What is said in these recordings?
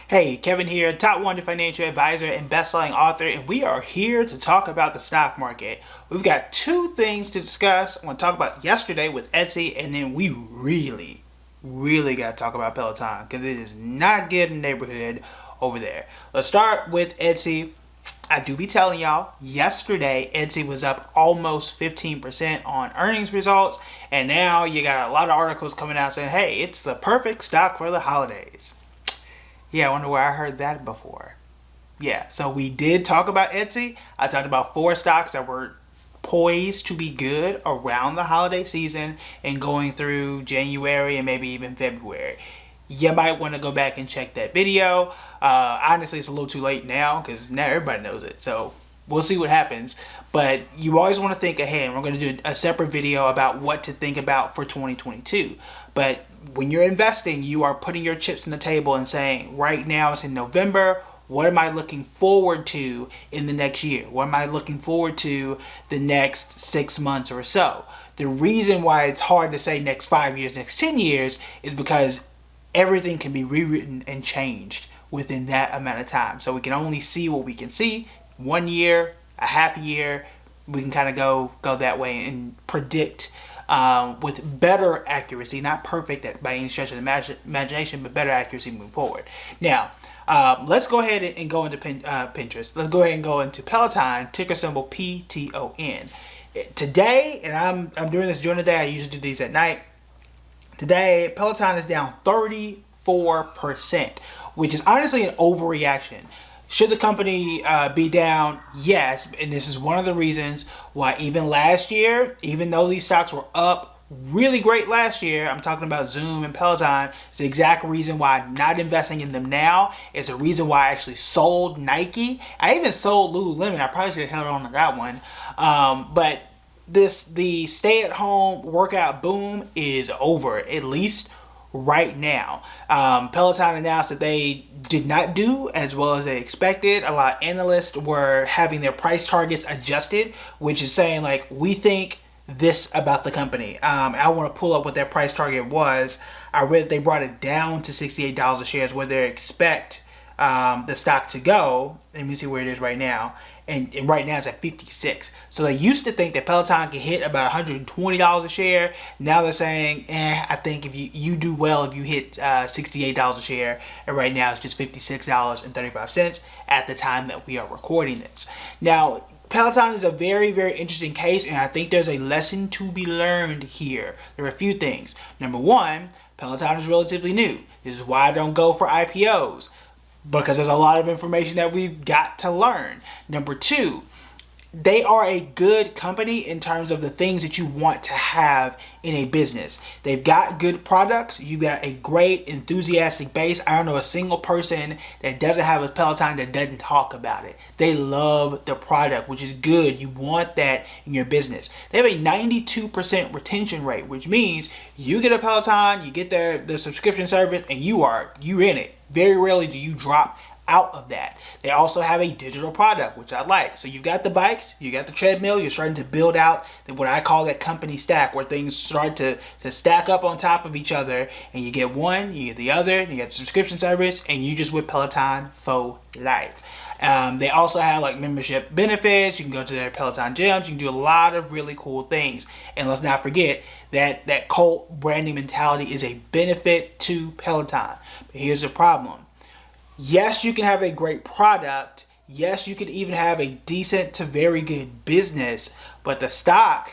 Hey, Kevin here, top 100 financial advisor and best-selling author, and we are here to talk about the stock market. We've got two things to discuss. I want to talk about yesterday with Etsy, and then we really got to talk about Peloton because it is not good in the neighborhood over there. Let's start with Etsy. I do be telling y'all, yesterday Etsy was up almost 15% on earnings results, and now you got a lot of articles coming out saying, hey, it's the perfect stock for the holidays. Yeah, I wonder where I heard that before. Yeah, so we did talk about Etsy. I talked about 4 stocks that were poised to be good around the holiday season and going through January and maybe even February. You might want to go back and check that video. Honestly, it's a little too late now because now everybody knows it. So we'll see what happens. But you always want to think ahead. We're going to do a separate video about what to think about for 2022. But when you're investing, you are putting your chips on the table and saying, right now it's in November. What am I looking forward to in the next year? What am I looking forward to the next 6 months or so? The reason why it's hard to say next 5 years, next 10 years is because everything can be rewritten and changed within that amount of time. So we can only see what we can see. 1 year, a half year, we can kind of go that way and predict with better accuracy, not perfect by any stretch of the imagination, but better accuracy moving forward. Now, let's go ahead and go into Pinterest. Let's go ahead and go into Peloton, ticker symbol PTON. Today, and I'm doing this during the day, I usually do these at night. Today, Peloton is down 34%, which is honestly an overreaction. Should the company be down? Yes, and this is one of the reasons why even last year, even though these stocks were up really great last year, I'm talking about Zoom and Peloton, it's the exact reason why I'm not investing in them now. It's a reason why I actually sold Nike. I even sold Lululemon. I probably should have held on to that one. But the stay-at-home workout boom is over, at least right now. Peloton announced that they did not do as well as they expected. A lot of analysts were having their price targets adjusted, which is saying like, we think this about the company. I want to pull up what their price target was. I read they brought it down to $68 a share is where they expect the stock to go. Let me see where it is right now. And right now it's at 56. So they used to think that Peloton could hit about $120 a share. Now they're saying, I think if you do well if you hit $68 a share. And right now it's just $56.35 at the time that we are recording this. Now, Peloton is a very, very interesting case, and I think there's a lesson to be learned here. There are a few things. Number one, Peloton is relatively new. This is why I don't go for IPOs, because there's a lot of information that we've got to learn. Number two, they are a good company in terms of the things that you want to have in a business. They've got good products. You got a great enthusiastic base. I don't know a single person that doesn't have a Peloton that doesn't talk about it. They love the product, which is good. You want that in your business. They have a 92% retention rate, which means you get a Peloton, you get their subscription service, and you're in it. Very rarely do you drop out of that. They also have a digital product, which I like. So you've got the bikes, you got the treadmill, you're starting to build out what I call that company stack, where things start to stack up on top of each other, and you get one, you get the other, you get the subscription service, and you just with Peloton for life. They also have like membership benefits. You can go to their Peloton gyms. You can do a lot of really cool things. And let's not forget that cult branding mentality is a benefit to Peloton. But here's the problem. Yes, you can have a great product. Yes, you can even have a decent to very good business, but the stock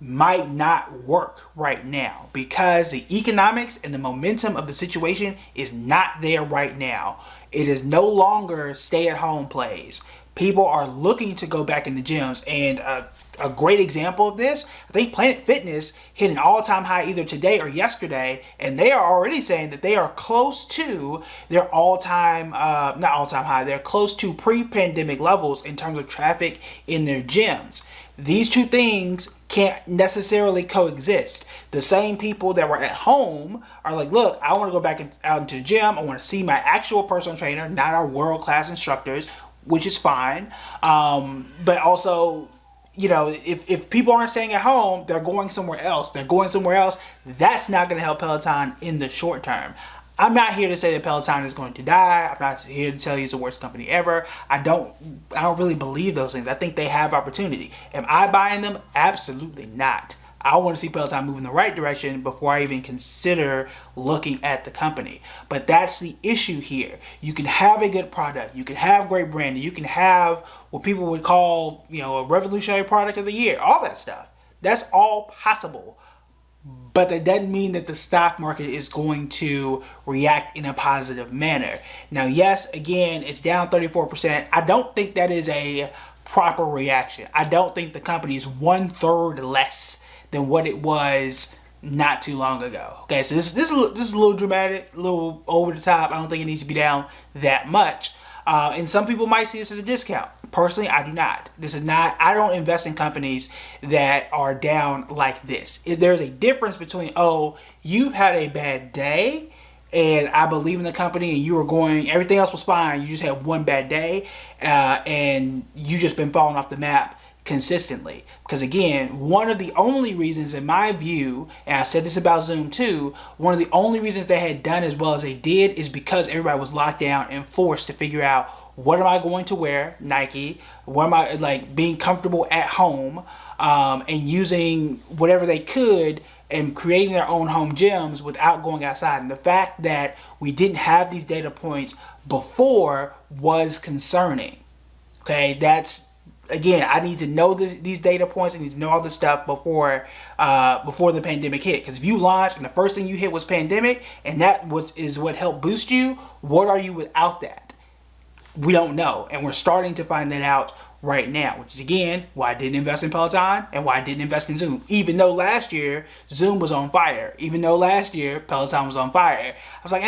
might not work right now because the economics and the momentum of the situation is not there right now. It is no longer stay-at-home plays. People are looking to go back into gyms, and a great example of this, I think Planet Fitness hit an all-time high either today or yesterday, and they are already saying that they are close to their not all-time high, they're close to pre-pandemic levels in terms of traffic in their gyms. These two things can't necessarily coexist. The same people that were at home are like, look, I want to go back out into the gym. I want to see my actual personal trainer, not our world-class instructors, which is fine. But also, you know, if people aren't staying at home, they're going somewhere else. That's not going to help Peloton in the short term. I'm not here to say that Peloton is going to die. I'm not here to tell you it's the worst company ever. I don't really believe those things. I think they have opportunity. Am I buying them? Absolutely not. I want to see Peloton move in the right direction before I even consider looking at the company. But that's the issue here. You can have a good product. You can have great branding. You can have what people would call, a revolutionary product of the year. All that stuff. That's all possible. But that doesn't mean that the stock market is going to react in a positive manner. Now, yes, again, it's down 34%. I don't think that is a proper reaction. I don't think the company is 1/3 less than what it was not too long ago. Okay, so this is a little dramatic, a little over the top. I don't think it needs to be down that much. And some people might see this as a discount. Personally, I do not. I don't invest in companies that are down like this. There's a difference between, you've had a bad day and I believe in the company and everything else was fine. You just had one bad day and you just been falling off the map consistently. Because again, one of the only reasons in my view, and I said this about Zoom too, one of the only reasons they had done as well as they did is because everybody was locked down and forced to figure out, what am I going to wear, Nike? What am I, being comfortable at home and using whatever they could and creating their own home gyms without going outside. And the fact that we didn't have these data points before was concerning. Okay, again, I need to know these data points. I need to know all this stuff before the pandemic hit. Because if you launch and the first thing you hit was pandemic, and that is what helped boost you, what are you without that? We don't know, and we're starting to find that out right now, which is again why I didn't invest in Peloton and why I didn't invest in Zoom. Even though last year Zoom was on fire, even though last year Peloton was on fire, I was like,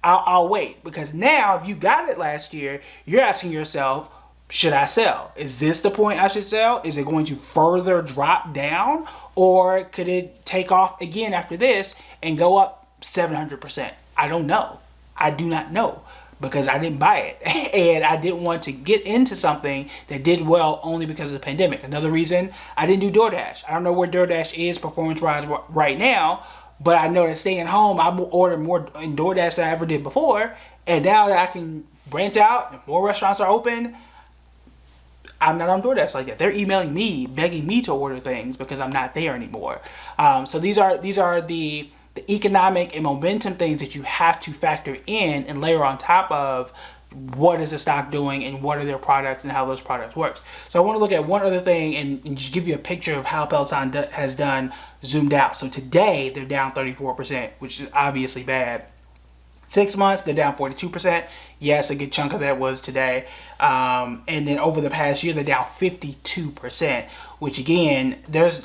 I'll wait, because now if you got it last year, you're asking yourself, should I sell? Is this the point I should sell? Is it going to further drop down, or could it take off again after this and go up 700%? I don't know. I do not know, because I didn't buy it and I didn't want to get into something that did well only because of the pandemic. Another reason I didn't do DoorDash. I don't know where DoorDash is performance-wise right now, but I know that staying home, I'm ordering more in DoorDash than I ever did before. And now that I can branch out and more restaurants are open, I'm not on DoorDash like that. They're emailing me, begging me to order things because I'm not there anymore. So these are the economic and momentum things that you have to factor in and layer on top of what is the stock doing and what are their products and how those products works. So I want to look at one other thing and just give you a picture of how Peloton has done zoomed out. So today they're down 34%, which is obviously bad. 6 months, they're down 42%. Yes, a good chunk of that was today. And then over the past year, they're down 52%, which again,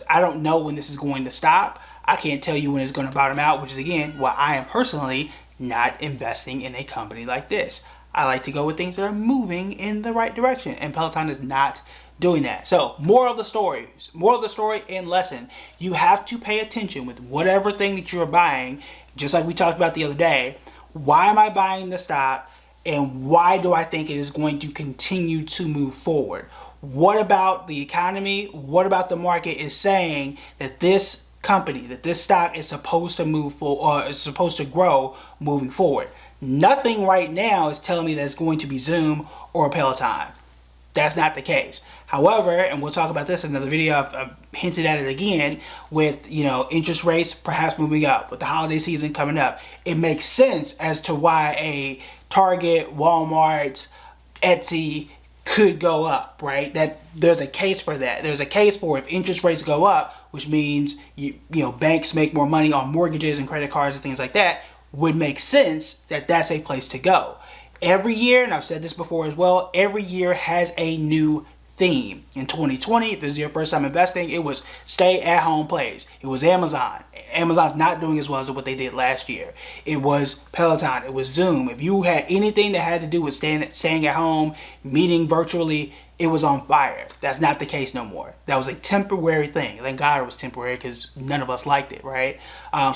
I don't know when this is going to stop. I can't tell you when it's going to bottom out, which is again why I am personally not investing in a company like this. I like to go with things that are moving in the right direction, and Peloton is not doing that. So, moral of the story and lesson, you have to pay attention with whatever thing that you're buying, just like we talked about the other day. Why am I buying the stock, and why do I think it is going to continue to move forward? What about the economy? What about the market is saying that this company, that this stock is supposed to move forward, or is supposed to grow moving forward? Nothing right now is telling me that it's going to be Zoom or Peloton. That's not the case. However, and we'll talk about this in another video, I've hinted at it again, with interest rates perhaps moving up, with the holiday season coming up, it makes sense as to why a Target, Walmart, Etsy could go up, right? That there's a case for that. There's a case for if interest rates go up, which means banks make more money on mortgages and credit cards and things like that, would make sense that that's a place to go. Every year, and I've said this before as well, every year has a new theme. In 2020, if this is your first time investing, it was stay at home plays. It was Amazon. Amazon's not doing as well as what they did last year. It was Peloton. It was Zoom. If you had anything that had to do with staying at home, meeting virtually, it was on fire. That's not the case no more. That was a temporary thing. Thank God it was temporary, because none of us liked it, right?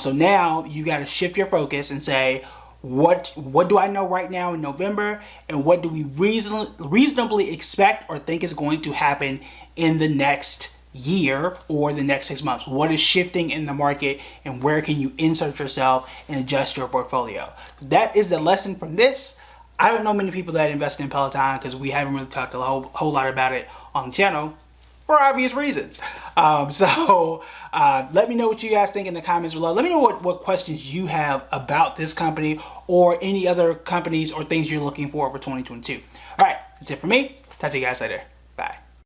So now you got to shift your focus and say, what do I know right now in November, and what do we reasonably expect or think is going to happen in the next year or the next 6 months? What is shifting in the market, and where can you insert yourself and adjust your portfolio? That is the lesson from this. I don't know many people that invest in Peloton because we haven't really talked a whole lot about it on the channel for obvious reasons. Let me know what you guys think in the comments below. Let me know what questions you have about this company or any other companies or things you're looking for 2022. All right, that's it for me. Talk to you guys later.